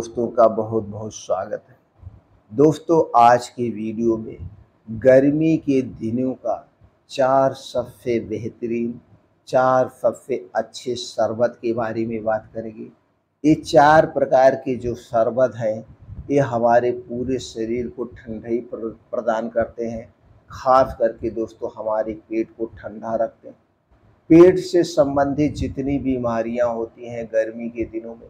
दोस्तों का बहुत बहुत स्वागत है। दोस्तों, आज की वीडियो में गर्मी के दिनों का 4 सबसे बेहतरीन, 4 सबसे अच्छे शरबत के बारे में बात करेंगे। ये 4 प्रकार के जो शरबत हैं, ये हमारे पूरे शरीर को ठंडाई प्रदान करते हैं। खास करके दोस्तों हमारे पेट को ठंडा रखते हैं। पेट से संबंधित जितनी बीमारियां होती हैं गर्मी के दिनों में,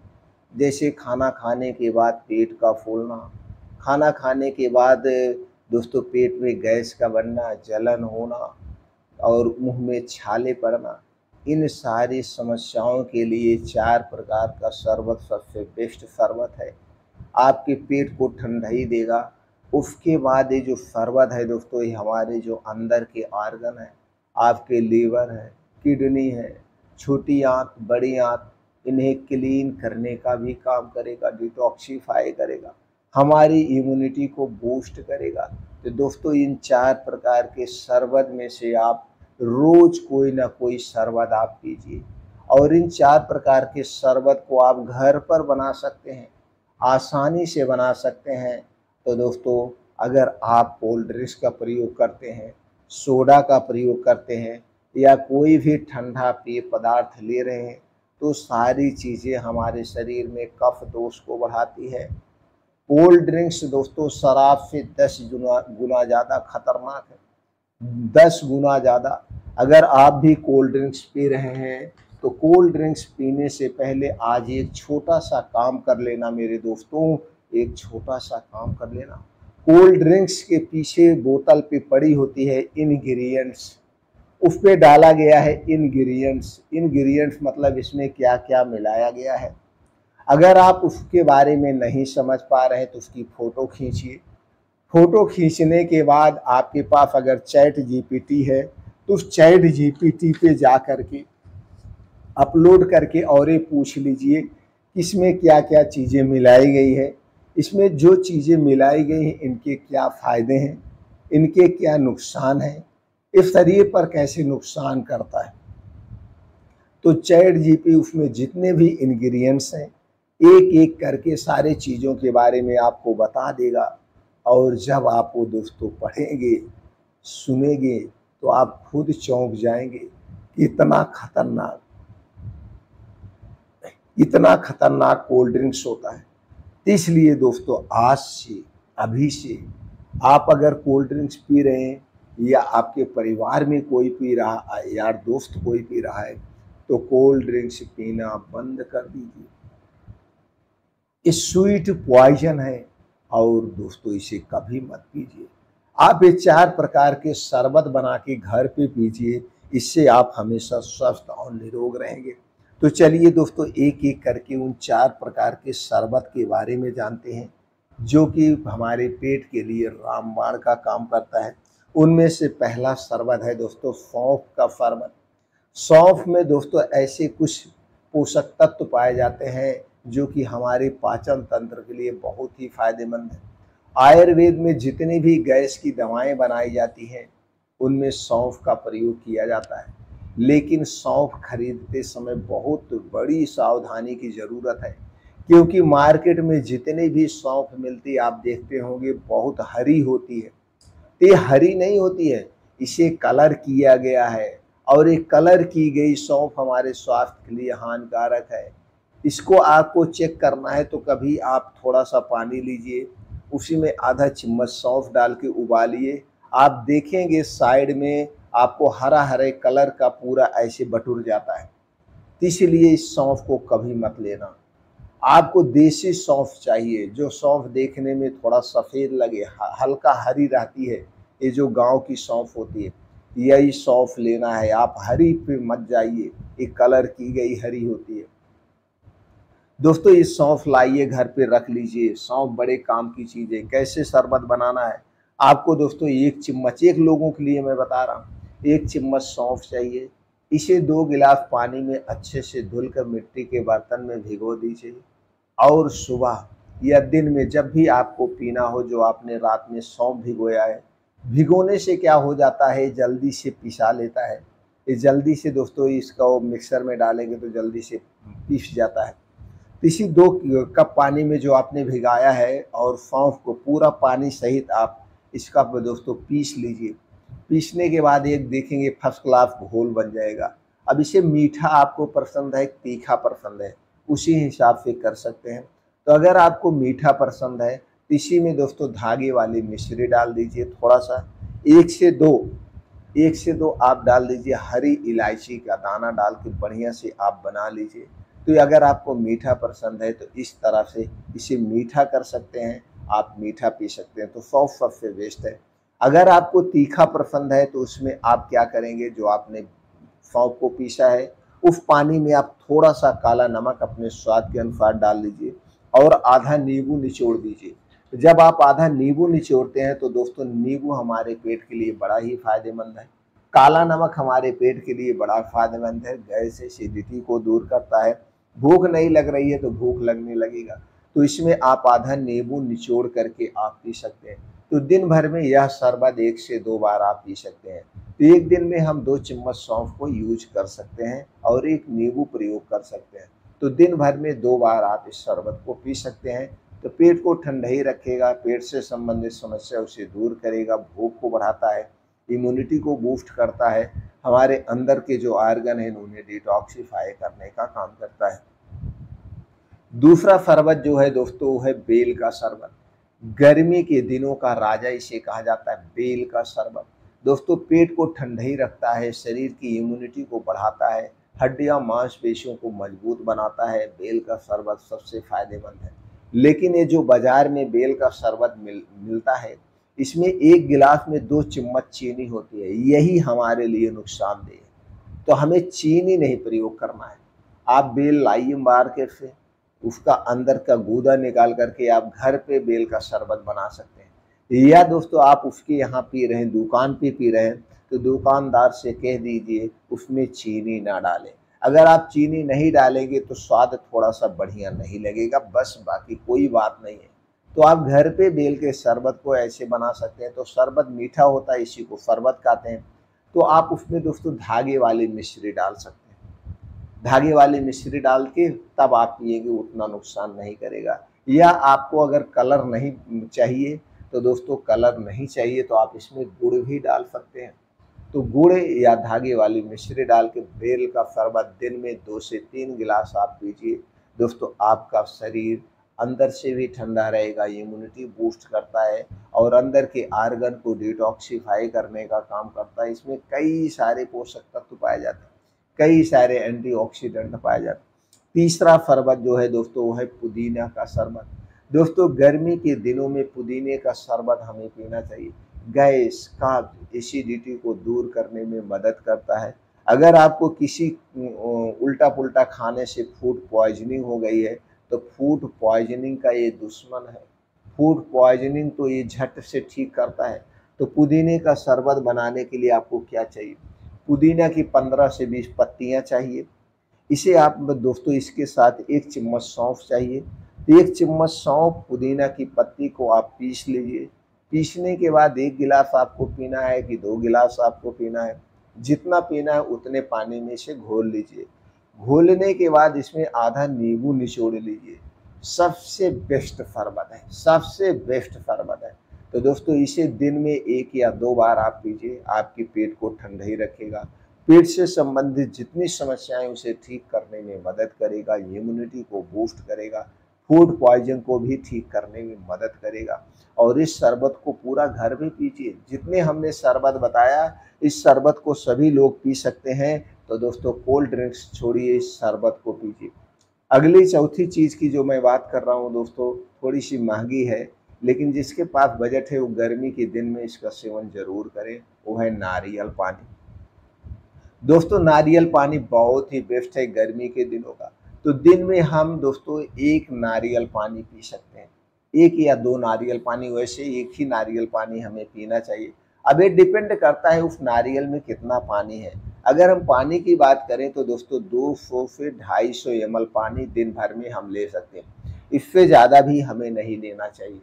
जैसे खाना खाने के बाद पेट का फूलना, खाना खाने के बाद दोस्तों पेट में गैस का बनना, जलन होना और मुंह में छाले पड़ना, इन सारी समस्याओं के लिए 4 प्रकार का शरबत सबसे बेस्ट शरबत है। आपके पेट को ठंडाई देगा। उसके बाद ये जो शरबत है दोस्तों, ये हमारे जो अंदर के ऑर्गन है, आपके लीवर है, किडनी है, छोटी आंत, बड़ी आंत, इन्हें क्लीन करने का भी काम करेगा, डिटॉक्सिफाई करेगा, हमारी इम्यूनिटी को बूस्ट करेगा। तो दोस्तों इन 4 प्रकार के शरबत में से आप रोज कोई ना कोई शरबत आप पीजिए और इन 4 प्रकार के शरबत को आप घर पर बना सकते हैं, आसानी से बना सकते हैं। तो दोस्तों अगर आप कोल्ड ड्रिंक्स का प्रयोग करते हैं, सोडा का प्रयोग करते हैं या कोई भी ठंडा पेय पदार्थ ले रहे हैं, तो सारी चीज़ें हमारे शरीर में कफ दोष को बढ़ाती है। कोल्ड ड्रिंक्स दोस्तों शराब से 10 गुना ज़्यादा खतरनाक है, 10 गुना ज़्यादा। अगर आप भी कोल्ड ड्रिंक्स पी रहे हैं तो कोल्ड ड्रिंक्स पीने से पहले आज एक छोटा सा काम कर लेना मेरे दोस्तों, एक छोटा सा काम कर लेना। कोल्ड ड्रिंक्स के पीछे बोतल पे पड़ी होती है इंग्रेडिएंट्स, उस पे डाला गया है इंग्रेडिएंट्स। इंग्रेडिएंट्स मतलब इसमें क्या क्या मिलाया गया है। अगर आप उसके बारे में नहीं समझ पा रहे हैं तो उसकी फ़ोटो खींचिए। फ़ोटो खींचने के बाद आपके पास अगर चैट जीपीटी है तो उस चैट जीपीटी पे जा कर के अपलोड करके और ये पूछ लीजिए कि इसमें क्या क्या चीज़ें मिलाई गई है, इसमें जो चीज़ें मिलाई गई हैं इनके क्या फ़ायदे हैं, इनके क्या नुकसान हैं, इस शरीर पर कैसे नुकसान करता है। तो चैट जीपी उसमें जितने भी इंग्रेडिएंट्स हैं एक एक करके सारे चीज़ों के बारे में आपको बता देगा। और जब आप वो दोस्तों पढ़ेंगे, सुनेंगे, तो आप खुद चौंक जाएंगे कि इतना खतरनाक कोल्ड ड्रिंक्स होता है। तो इसलिए दोस्तों आज से, अभी से आप अगर कोल्ड ड्रिंक्स पी रहे हैं या आपके परिवार में कोई पी रहा है, यार दोस्त कोई पी रहा है, तो कोल्ड ड्रिंक्स पीना बंद कर दीजिए। ये स्वीट पॉइजन है और दोस्तों इसे कभी मत पीजिए। आप ये 4 प्रकार के शरबत बना के घर पे पीजिए, इससे आप हमेशा स्वस्थ और निरोग रहेंगे। तो चलिए दोस्तों एक एक करके उन 4 प्रकार के शरबत के बारे में जानते हैं जो कि हमारे पेट के लिए रामबाण का काम करता है। उनमें से पहला शरबत है दोस्तों सौंफ का शरबत। सौंफ में दोस्तों ऐसे कुछ पोषक तत्व पाए जाते हैं जो कि हमारे पाचन तंत्र के लिए बहुत ही फायदेमंद है। आयुर्वेद में जितनी भी गैस की दवाएं बनाई जाती हैं उनमें सौंफ का प्रयोग किया जाता है, लेकिन सौंफ खरीदते समय बहुत बड़ी सावधानी की ज़रूरत है, क्योंकि मार्केट में जितनी भी सौंफ मिलती है आप देखते होंगे बहुत हरी होती है। ये हरी नहीं होती है, इसे कलर किया गया है और ये कलर की गई सौंफ हमारे स्वास्थ्य के लिए हानिकारक है। इसको आपको चेक करना है तो कभी आप थोड़ा सा पानी लीजिए, उसी में आधा चम्मच सौंफ डाल के उबालिए। आप देखेंगे साइड में आपको हरा हरे कलर का पूरा ऐसे बटुर जाता है। इसलिए इस सौंफ को कभी मत लेना। आपको देसी सौंफ चाहिए, जो सौंफ देखने में थोड़ा सफ़ेद लगे, हल्का हरी रहती है। ये जो गांव की सौंफ होती है, यही सौंफ लेना है। आप हरी पे मत जाइए, ये कलर की गई हरी होती है। दोस्तों ये सौंफ लाइए, घर पे रख लीजिए। सौंफ बड़े काम की चीज़ है। कैसे शरबत बनाना है आपको दोस्तों, 1 चम्मच, 1 लोगों के लिए मैं बता रहा हूँ, 1 चम्मच सौंफ चाहिए। इसे 2 गिलास पानी में अच्छे से धुलकर मिट्टी के बर्तन में भिगो दीजिए और सुबह या दिन में जब भी आपको पीना हो, जो आपने रात में सौंफ भिगोया है, भिगोने से क्या हो जाता है जल्दी से पिसा लेता है। ये जल्दी से दोस्तों इसका वो मिक्सर में डालेंगे तो जल्दी से पीस जाता है। तीसी 2 कप पानी में जो आपने भिगाया है और सौंफ को पूरा पानी सहित आप इसका दोस्तों पीस लीजिए। पीसने के बाद एक देखेंगे फर्स्ट क्लास घोल बन जाएगा। अब इसे मीठा आपको पसंद है, तीखा पसंद है, उसी हिसाब से कर सकते हैं। तो अगर आपको मीठा पसंद है तो इसी में दोस्तों धागे वाली मिश्री डाल दीजिए थोड़ा सा, 1 से 2 आप डाल दीजिए हरी इलायची का दाना डाल के बढ़िया से आप बना लीजिए। तो अगर आपको मीठा पसंद है तो इस तरह से इसे मीठा कर सकते हैं, आप मीठा पी सकते हैं। तो सौंफ सबसे बेस्ट है। अगर आपको तीखा पसंद है तो उसमें आप क्या करेंगे, जो आपने सौंफ को पीसा है उस पानी में आप थोड़ा सा काला नमक अपने स्वाद के अनुसार डाल लीजिए और आधा नींबू निचोड़ दीजिए। जब आप आधा नींबू निचोड़ते हैं तो दोस्तों नींबू हमारे पेट के लिए बड़ा ही फायदेमंद है। काला नमक हमारे पेट के लिए बड़ा फायदेमंद है, गैस एसिडिटी को दूर करता है। भूख नहीं लग रही है तो भूख लगने लगेगा, तो इसमें आप आधा नींबू निचोड़ करके आप पी सकते हैं। तो दिन भर में यह शरबत 1 से 2 बार आप पी सकते हैं। तो एक दिन में हम 2 चम्मच सौंफ को यूज कर सकते हैं और 1 नींबू प्रयोग कर सकते हैं। तो दिन भर में 2 बार आप इस शरबत को पी सकते हैं। तो पेट को ठंडा ही रखेगा, पेट से संबंधित समस्या उसे दूर करेगा, भूख को बढ़ाता है, इम्यूनिटी को बूस्ट करता है, हमारे अंदर के जो ऑर्गन हैं उन्हें डिटॉक्सिफाई करने का काम करता है। दूसरा शरबत जो है दोस्तों वो है बेल का शरबत। गर्मी के दिनों का राजा इसे कहा जाता है, बेल का शरबत। दोस्तों पेट को ठंडा ही रखता है, शरीर की इम्यूनिटी को बढ़ाता है, हड्डियां मांसपेशियों को मजबूत बनाता है। बेल का शरबत सबसे फायदेमंद है। लेकिन ये जो बाजार में बेल का शरबत मिलता है, इसमें 1 गिलास में 2 चम्मच चीनी होती है, यही हमारे लिए नुकसानदेह है। तो हमें चीनी नहीं प्रयोग करना है। आप बेल लाइए मार्केट से, उसका अंदर का गूदा निकाल करके आप घर पे बेल का शरबत बना सकते हैं। या दोस्तों आप उसके यहाँ पी रहे हैं, दुकान पे पी रहे हैं, तो दुकानदार से कह दीजिए उसमें चीनी ना डालें। अगर आप चीनी नहीं डालेंगे तो स्वाद थोड़ा सा बढ़िया नहीं लगेगा, बस बाकी कोई बात नहीं है। तो आप घर पे बेल के शरबत को ऐसे बना सकते हैं। तो शरबत मीठा होता है, इसी को शरबत कहते हैं। तो आप उसमें दोस्तों धागे वाली मिश्री डाल सकते हैं। धागे वाली मिश्री डाल के तब आप पिएंगे, उतना नुकसान नहीं करेगा। या आपको अगर कलर नहीं चाहिए तो दोस्तों कलर नहीं चाहिए तो आप इसमें गुड़ भी डाल सकते हैं। तो गुड़ या धागे वाली मिश्री डाल के बेल का शरबत दिन में 2 से 3 गिलास आप पीजिए। दोस्तों आपका शरीर अंदर से भी ठंडा रहेगा, इम्यूनिटी बूस्ट करता है और अंदर के आर्गन को डिटॉक्सिफाई करने का काम करता है। इसमें कई सारे पोषक तत्व पाए जाते हैं, कई सारे एंटीऑक्सीडेंट पाए जाते हैं। तीसरा शरबत जो है दोस्तों वो है पुदीना का शरबत। दोस्तों गर्मी के दिनों में पुदीने का शरबत हमें पीना चाहिए। गैस, कब्ज, एसिडिटी को दूर करने में मदद करता है। अगर आपको किसी उल्टा पुल्टा खाने से फूड पॉइजनिंग हो गई है तो फूड पॉइजनिंग का ये दुश्मन है। फूड पॉइजनिंग तो ये झट से ठीक करता है। तो पुदीने का शरबत बनाने के लिए आपको क्या चाहिए, पुदीना की 15 से 20 पत्तियां चाहिए। इसे आप दोस्तों इसके साथ 1 चम्मच सौंफ चाहिए। तो 1 चम्मच सौंफ पुदीना की पत्ती को आप पीस लीजिए। पीसने के बाद 1 गिलास आपको पीना है कि 2 गिलास आपको पीना है, जितना पीना है उतने पानी में से घोल लीजिए। घोलने के बाद इसमें आधा नींबू निचोड़ लीजिए। सबसे बेस्ट शरबत है, सबसे बेस्ट शरबत है। तो दोस्तों इसे दिन में 1 या 2 बार आप पीजिए, आपके पेट को ठंडा ही रखेगा। पेट से संबंधित जितनी समस्याएं उसे ठीक करने में मदद करेगा, इम्यूनिटी को बूस्ट करेगा, फूड पॉइजन को भी ठीक करने में मदद करेगा। और इस शरबत को पूरा घर में पीजिए। जितने हमने शरबत बताया इस शरबत को सभी लोग पी सकते हैं। तो दोस्तों कोल्ड ड्रिंक्स छोड़िए, इस शरबत को पीजिए। अगली चौथी चीज़ की जो मैं बात कर रहा हूँ दोस्तों, थोड़ी सी महंगी है, लेकिन जिसके पास बजट है वो गर्मी के दिन में इसका सेवन जरूर करें, वो है नारियल पानी। दोस्तों नारियल पानी बहुत ही बेस्ट है गर्मी के दिनों का। तो दिन में हम दोस्तों 1 नारियल पानी पी सकते हैं, 1 या 2 नारियल पानी। वैसे 1 ही नारियल पानी हमें पीना चाहिए। अब ये डिपेंड करता है उस नारियल में कितना पानी है। अगर हम पानी की बात करें तो दोस्तों 200 से 250 ml पानी दिन भर में हम ले सकते हैं। इससे ज़्यादा भी हमें नहीं लेना चाहिए।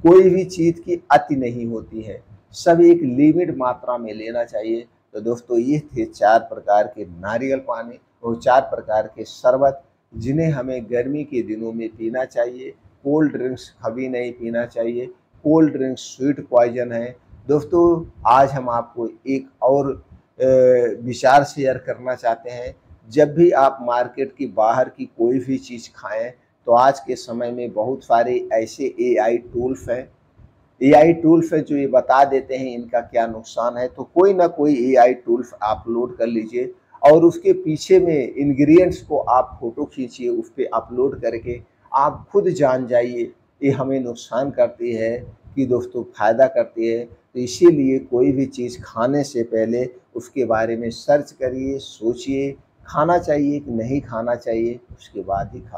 कोई भी चीज़ की अति नहीं होती है, सब एक लिमिट मात्रा में लेना चाहिए। तो दोस्तों ये थे 4 प्रकार के नारियल पानी और 4 प्रकार के शरबत जिन्हें हमें गर्मी के दिनों में पीना चाहिए। कोल्ड ड्रिंक्स कभी नहीं पीना चाहिए। कोल्ड ड्रिंक्स स्वीट पॉइजन है। दोस्तों, आज हम आपको एक और विचार शेयर करना चाहते हैं। जब भी आप मार्केट की बाहर की कोई भी चीज़ खाएं, तो आज के समय में बहुत सारे ऐसे एआई टूल्स हैं, जो ये बता देते हैं इनका क्या नुकसान है। तो कोई ना कोई एआई टूल्स आप लोड कर लीजिए और उसके पीछे में इंग्रेडिएंट्स को आप फ़ोटो खींचिए, उस पे अपलोड करके आप खुद जान जाइए ये हमें नुकसान करती है कि दोस्तों फ़ायदा करती है। तो इसीलिए कोई भी चीज़ खाने से पहले उसके बारे में सर्च करिए, सोचिए, खाना चाहिए कि नहीं खाना चाहिए, उसके बाद ही खा